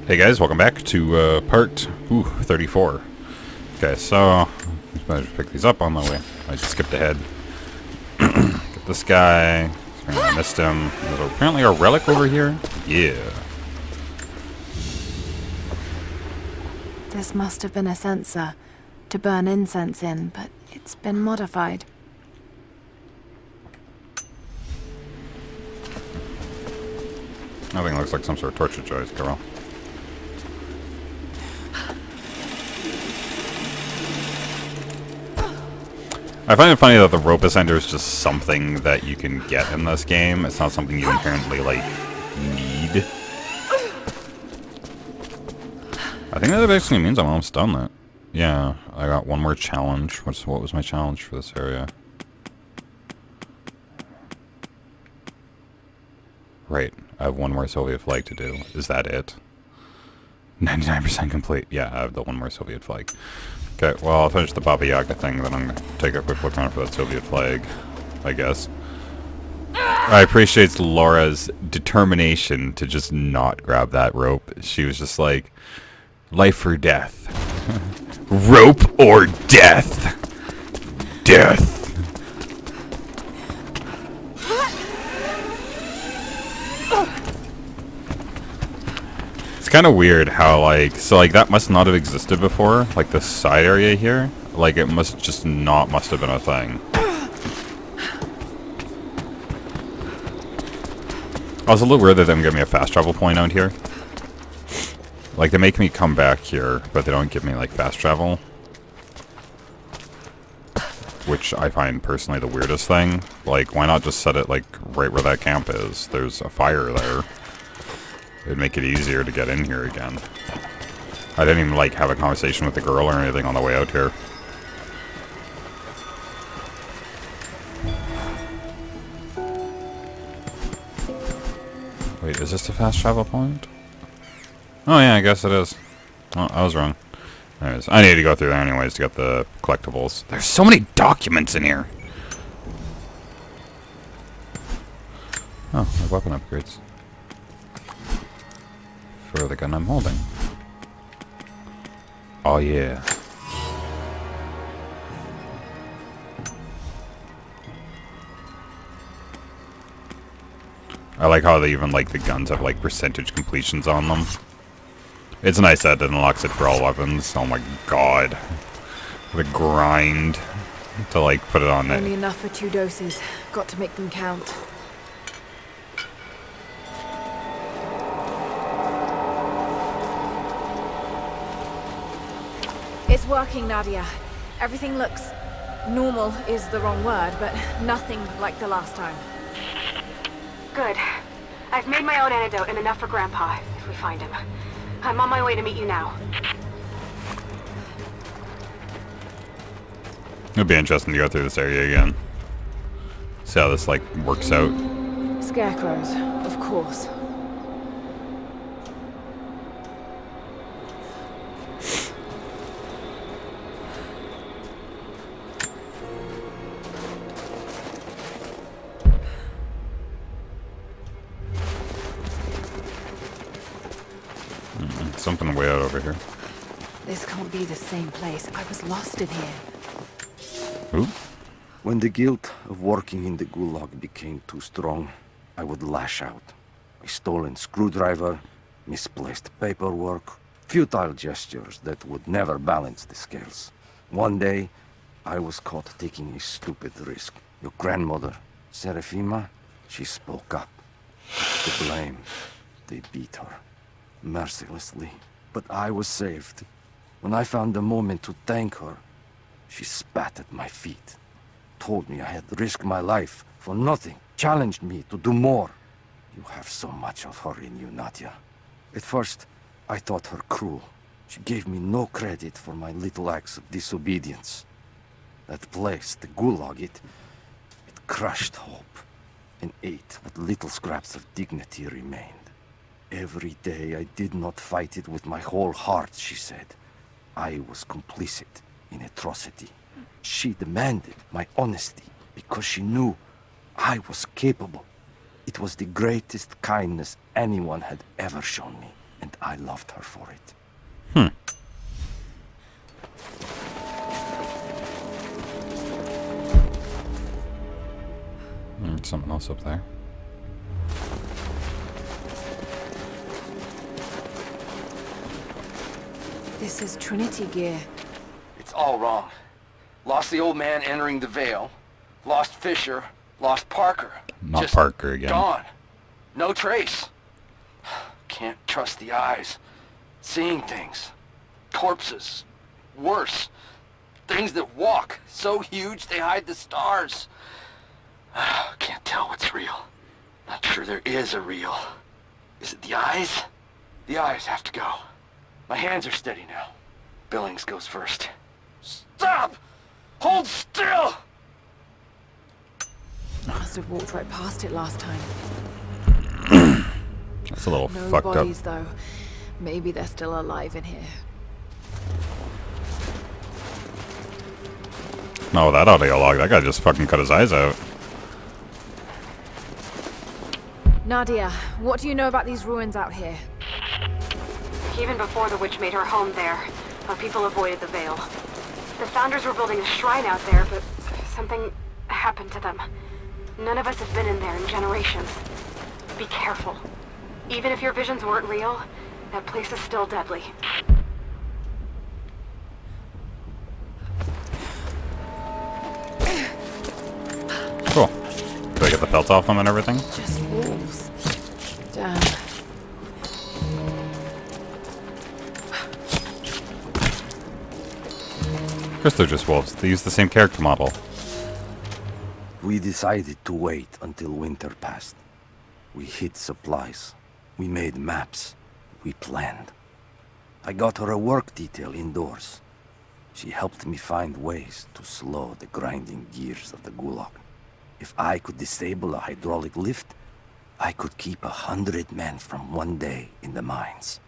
Hey guys, welcome back to part 34. Okay, so let's just pick these up on the way. I just skipped ahead. Get this guy. I missed him. There's apparently a relic over here. Yeah. This must have been a censer to burn incense in, but it's been modified. I think it looks like some sort of torture choice, Carol. I find it funny that the rope ascender is just something that you can get in this game. It's not something you inherently, like, need. I think that basically means I'm almost done that. Yeah, I got one more challenge. What was my challenge for this area? Right, I have one more Soviet flag to do. Is that it? 99% complete. Yeah, I have the one more Soviet flag. Okay, well, I'll finish the Baba Yaga thing, then I'm going to take a quick look around for that Soviet flag, I guess. I appreciate Laura's determination to just not grab that rope. She was just like, life or death. Rope or death? Death. It's kind of weird how, like, that must not have existed before, like this side area here. Like, it must have been a thing. I was a little weird that they didn't give me a fast travel point out here. Like, they make me come back here, but they don't give me, like, fast travel. Which I find personally the weirdest thing. Like, why not just set it, like, right where that camp is? There's a fire there. It'd make it easier to get in here again. I didn't even, like, have a conversation with the girl or anything on the way out here. Wait, is this a fast travel point? Oh yeah, I guess it is. Oh, I was wrong. Anyways, I need to go through there anyways to get the collectibles. There's so many documents in here! Oh, my weapon upgrades. For the gun I'm holding. Oh yeah. I like how they even, like, the guns have, like, percentage completions on them. It's nice that it unlocks it for all weapons. Oh my god. The grind to, like, put it on it. Only enough for 2 doses. Got to make them count. It's working, Nadia. Everything looks... normal is the wrong word, but nothing like the last time. Good. I've made my own antidote and enough for Grandpa, if we find him. I'm on my way to meet you now. It'll be interesting to go through this area again. See how this, like, works out. Scarecrows, of course. Something way out over here. This can't be the same place. I was lost in here. Ooh. When the guilt of working in the gulag became too strong, I would lash out. A stolen screwdriver, misplaced paperwork, futile gestures that would never balance the scales. One day, I was caught taking a stupid risk. Your grandmother, Serafima, she spoke up. The blame. They beat her. Mercilessly. But I was saved. When I found the moment to thank her, she spat at my feet. Told me I had risked my life for nothing. Challenged me to do more. You have so much of her in you, Nadia. At first, I thought her cruel. She gave me no credit for my little acts of disobedience. That place, the gulag, it crushed hope and ate what little scraps of dignity remained. Every day I did not fight it with my whole heart, she said. I was complicit in atrocity. She demanded my honesty because she knew I was capable. It was the greatest kindness anyone had ever shown me. and I loved her for it. Something else up there. This is Trinity gear. It's all wrong. Lost the old man entering the Vale. Lost Fisher. Lost Parker. Not Just Parker again. gone. No trace. Can't trust the eyes. Seeing things. Corpses. Worse. Things that walk. So huge they hide the stars. Can't tell what's real. Not sure there is a real. Is it the eyes? The eyes have to go. My hands are steady now. Billings goes first. Stop! Hold still! Must have walked right past it last time. That's a little No fucked up. bodies, though. Maybe they're still alive in here. No, that audio log. That guy just fucking cut his eyes out. Nadia, what do you know about these ruins out here? Even before the witch made her home there, our people avoided the Vale. The Founders were building a shrine out there, but something happened to them. None of us have been in there in generations. Be careful. Even if your visions weren't real, that place is still deadly. Cool. Do I get the pelt off them and everything? Just wolves. Damn. Of course they're just wolves. They use the same character model. We decided to wait until winter passed. We hid supplies. We made maps. We planned. I got her a work detail indoors. She helped me find ways to slow the grinding gears of the gulag. If I could disable a hydraulic lift, I could keep 100 men from one day in the mines.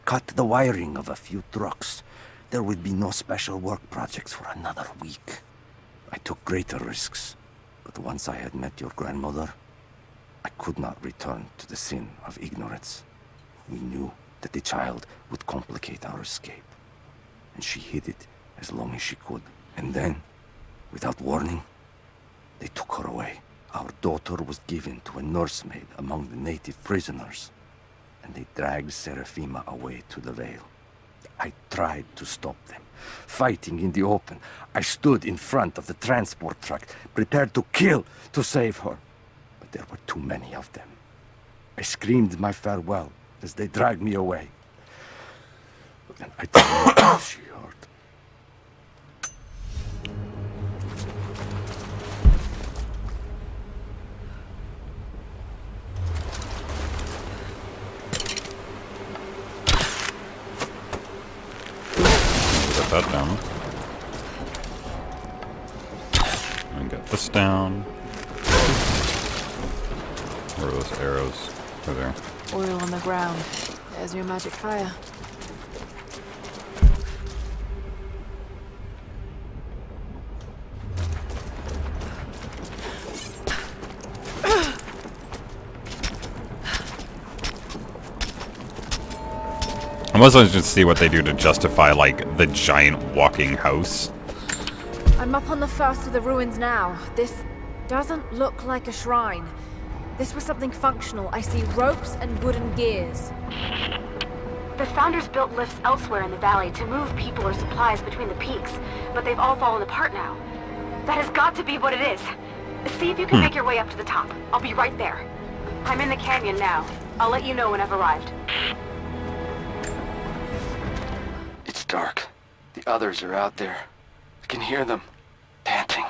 Cut the wiring of a few trucks. There would be no special work projects for another week. I took greater risks, but once I had met your grandmother, I could not return to the sin of ignorance. We knew that the child would complicate our escape, and she hid it as long as she could. And then, without warning, they took her away. Our daughter was given to a nursemaid among the native prisoners, and they dragged Seraphima away to the Vale. I tried to stop them, fighting in the open. I stood in front of the transport truck, prepared to kill to save her. But there were too many of them. I screamed my farewell as they dragged me away. And I don't know if she heard. Get that down. And get this down. Where are those arrows? Over there. Oil on the ground. There's your magic fire. I must just see what they do to justify, like, the giant walking house. I'm up on the first of the ruins now. This doesn't look like a shrine. This was something functional. I see ropes and wooden gears. The Founders built lifts elsewhere in the valley to move people or supplies between the peaks, but they've all fallen apart now. That has got to be what it is. See if you can make your way up to the top. I'll be right there. I'm in the canyon now. I'll let you know when I've arrived. It's dark. The others are out there. I can hear them, panting.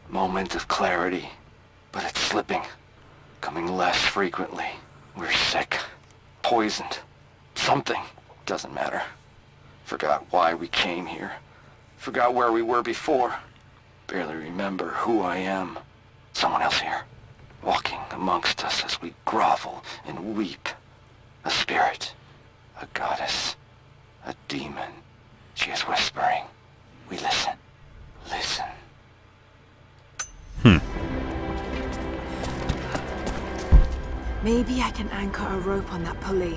Moment of clarity, but it's slipping. Coming less frequently. We're sick. Poisoned. Something. Doesn't matter. Forgot why we came here. Forgot where we were before. Barely remember who I am. Someone else here. Walking amongst us as we grovel and weep. A spirit. A goddess. A demon. She is whispering. We listen. Listen. Maybe I can anchor a rope on that pulley.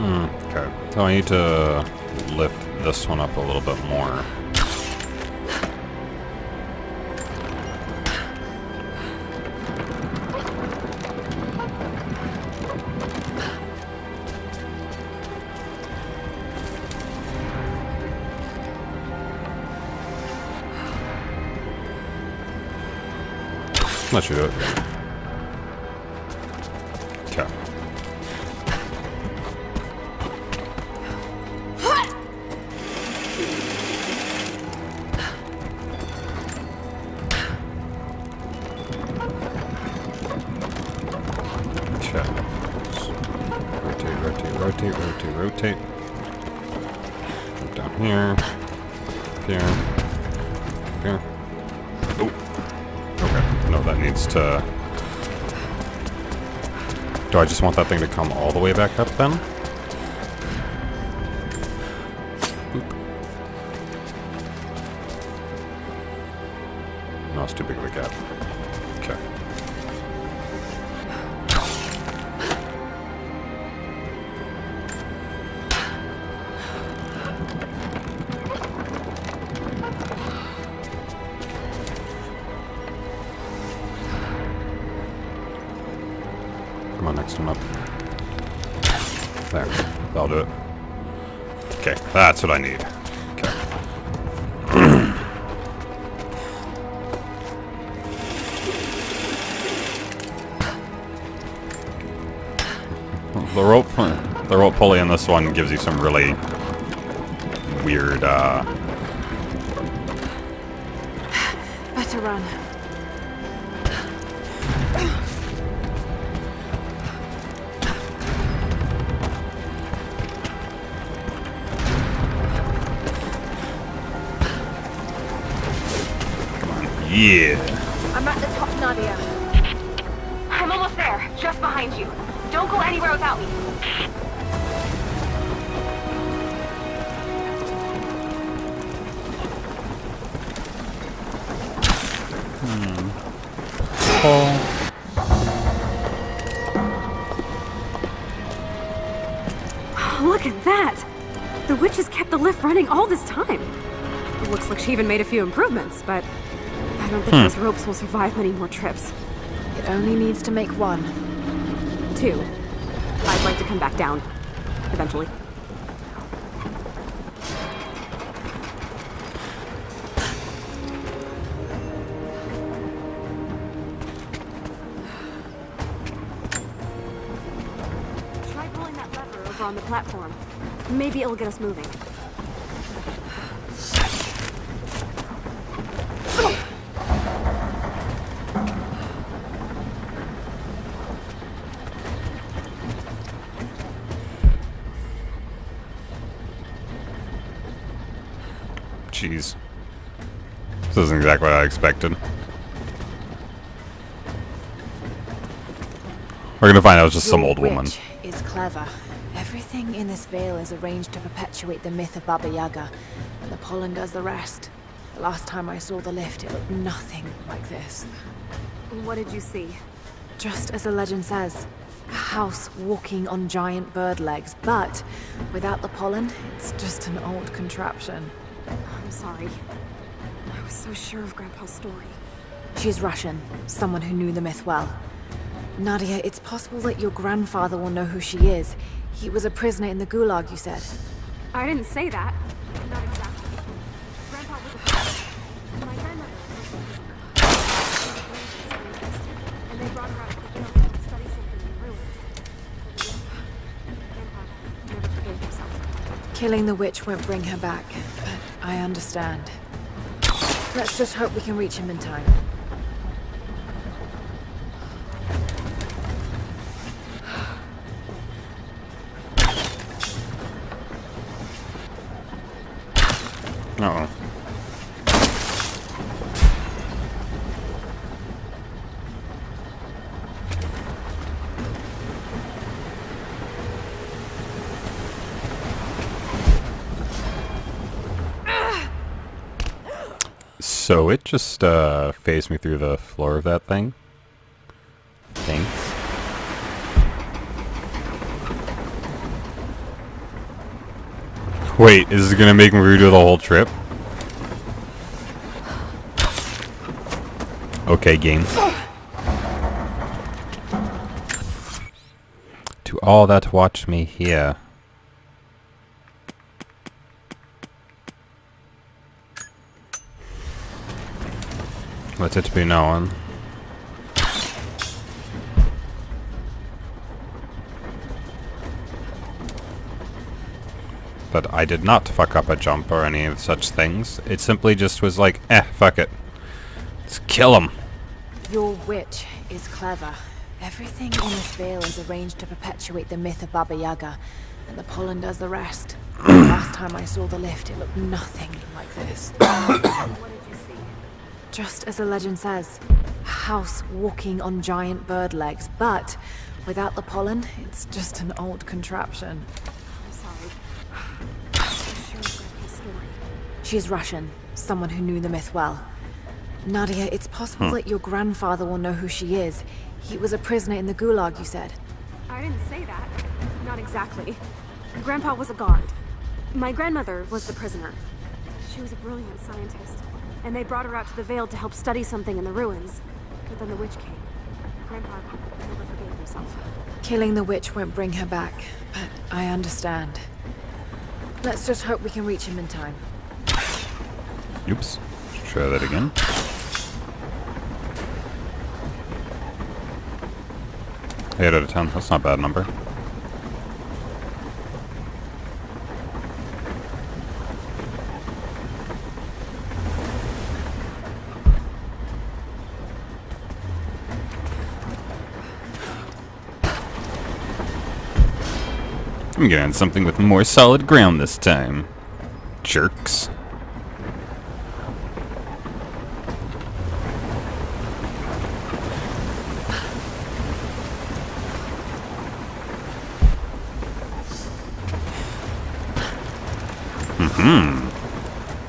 Okay. So I need to lift this one up a little bit more. That should do it. Okay. Okay. Rotate. Down here. Here. Oh. Okay. No, that needs to... Do I just want that thing to come all the way back up then? Boop. No, it's too big of a gap. Okay. Come on, next one up. There. That'll do it. Okay, that's what I need. Okay. The rope pulley in this one gives you some really weird, Better run. yeah. I'm at the top, Nadia. I'm almost there, just behind you. Don't go anywhere without me. Look at that! The witch has kept the lift running all this time. It looks like she even made a few improvements, but I don't think those ropes will survive many more trips. It only needs to make one. 2. I'd like to come back down. Eventually. Try pulling that lever over on the platform. Maybe it'll get us moving. Jeez. This isn't exactly what I expected. We're gonna find out it's just some old woman. Witch is clever. Everything in this veil is arranged to perpetuate the myth of Baba Yaga, and the pollen does the rest. The last time I saw the lift, it looked nothing like this. What did you see? Just as the legend says, a house walking on giant bird legs, but without the pollen, it's just an old contraption. I'm sorry. I was so sure of Grandpa's story. She's Russian, someone who knew the myth well. Nadia, it's possible that your grandfather will know who she is. He was a prisoner in the Gulag, you said. I didn't say that. Not exactly. Grandpa was a prisoner. My grandmother was a prisoner. And they brought her out to the Gulag to study something in the ruins. Grandpa never forgave himself. Killing the witch won't bring her back, but I understand. Let's just hope we can reach him in time. Uh-oh. So it just phased me through the floor of that thing. Thanks. Wait, is this gonna make me redo the whole trip? Okay, game. To all that watch me here. Let it be known. But I did not fuck up a jump or any of such things. It simply just was like, fuck it. Let's kill him. Your witch is clever. Everything in this veil is arranged to perpetuate the myth of Baba Yaga, and the pollen does the rest. The last time I saw the lift, it looked nothing like this. What did you see? Just as the legend says, a house walking on giant bird legs, but without the pollen, it's just an old contraption. I'm sorry. I'm sure I've read his story. She's Russian, someone who knew the myth well. Nadia, it's possible that your grandfather will know who she is. He was a prisoner in the Gulag, you said. I didn't say that. Not exactly. Grandpa was a guard. My grandmother was the prisoner. She was a brilliant scientist, and they brought her out to the Vale to help study something in the ruins. But then the witch came. Grandpa never forgave himself. Killing the witch won't bring her back, but I understand. Let's just hope we can reach him in time. Oops. Let's try that again. 8 out of 10. That's not a bad number. I'm getting something with more solid ground this time. Jerks.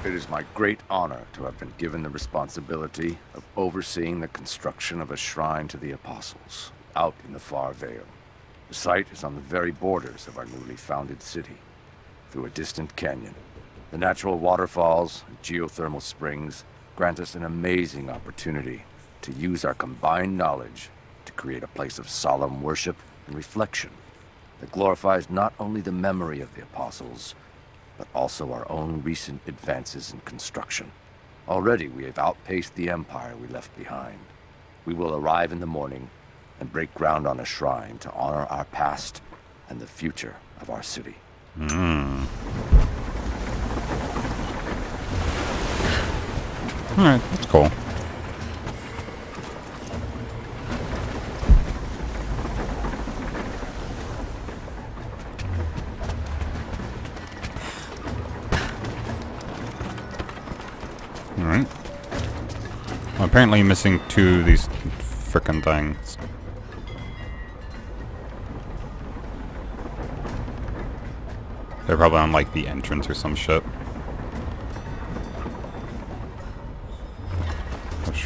It is my great honor to have been given the responsibility of overseeing the construction of a shrine to the Apostles out in the far Vale. The site is on the very borders of our newly founded city, through a distant canyon. The natural waterfalls and geothermal springs grant us an amazing opportunity to use our combined knowledge to create a place of solemn worship and reflection that glorifies not only the memory of the Apostles, but also our own recent advances in construction. Already we have outpaced the empire we left behind. We will arrive in the morning and break ground on a shrine to honor our past and the future of our city. Alright, that's cool. Alright. Well, apparently missing 2 of these frickin' things. They're probably on, like, the entrance or some shit.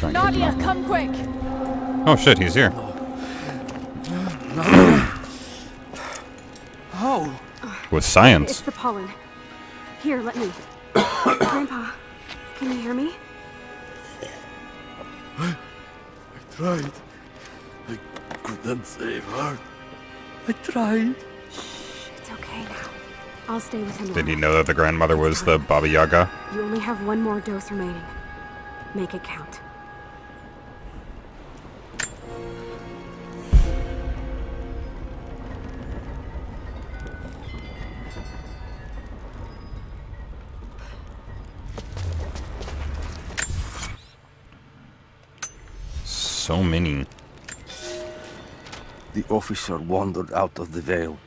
Nadia, come quick! Oh shit, he's here. Oh! With It's science. the pollen. Here, let me. Grandpa, can you hear me? I tried. I couldn't save her. I tried. It's okay now. I'll stay with him. Did he now. know that the grandmother was the Baba Yaga? You only have one more dose remaining. Make it count. So many. The officer wandered out of the Vale,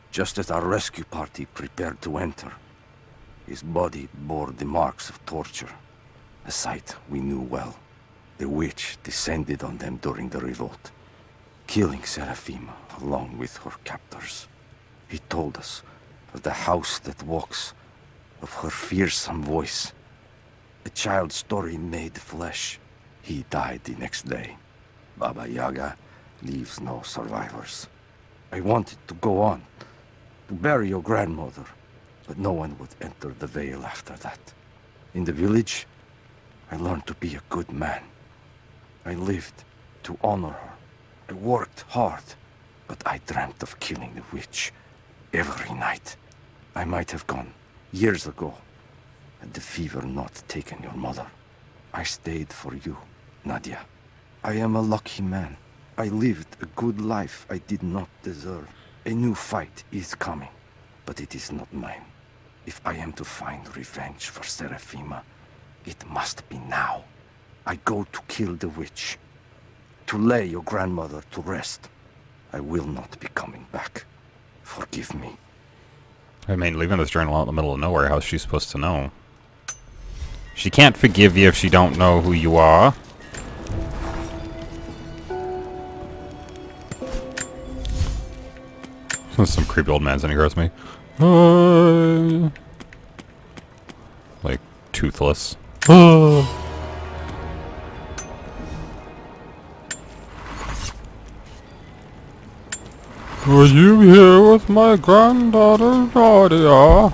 just as our rescue party prepared to enter. His body bore the marks of torture, a sight we knew well. The witch descended on them during the revolt, killing Seraphima along with her captors. He told us of the house that walks, of her fearsome voice. A child's story made flesh. He died the next day. Baba Yaga leaves no survivors. I wanted to go on, to bury your grandmother, but no one would enter the Vale after that. In the village, I learned to be a good man. I lived to honor her. I worked hard, but I dreamt of killing the witch every night. I might have gone years ago, had the fever not taken your mother. I stayed for you, Nadia. I am a lucky man. I lived a good life I did not deserve. A new fight is coming, but it is not mine. If I am to find revenge for Seraphima, it must be now. I go to kill the witch, to lay your grandmother to rest. I will not be coming back. Forgive me. I mean, leaving this journal out in the middle of nowhere, how's she supposed to know? She can't forgive you if she don't know who you are. Some creepy old man sitting across me. Like, toothless. Are you here with my granddaughter, Nadia?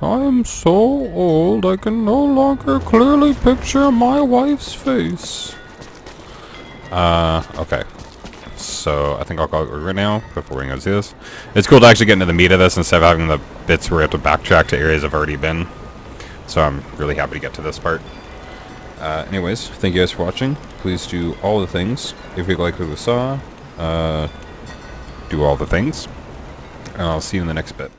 I am so old I can no longer clearly picture my wife's face. Okay. So, I think I'll go right now, before we go see this. It's cool to actually get into the meat of this instead of having the bits where we have to backtrack to areas I've already been. So I'm really happy to get to this part. Anyways, thank you guys for watching. Please do all the things. If you like what we saw, do all the things. And I'll see you in the next bit.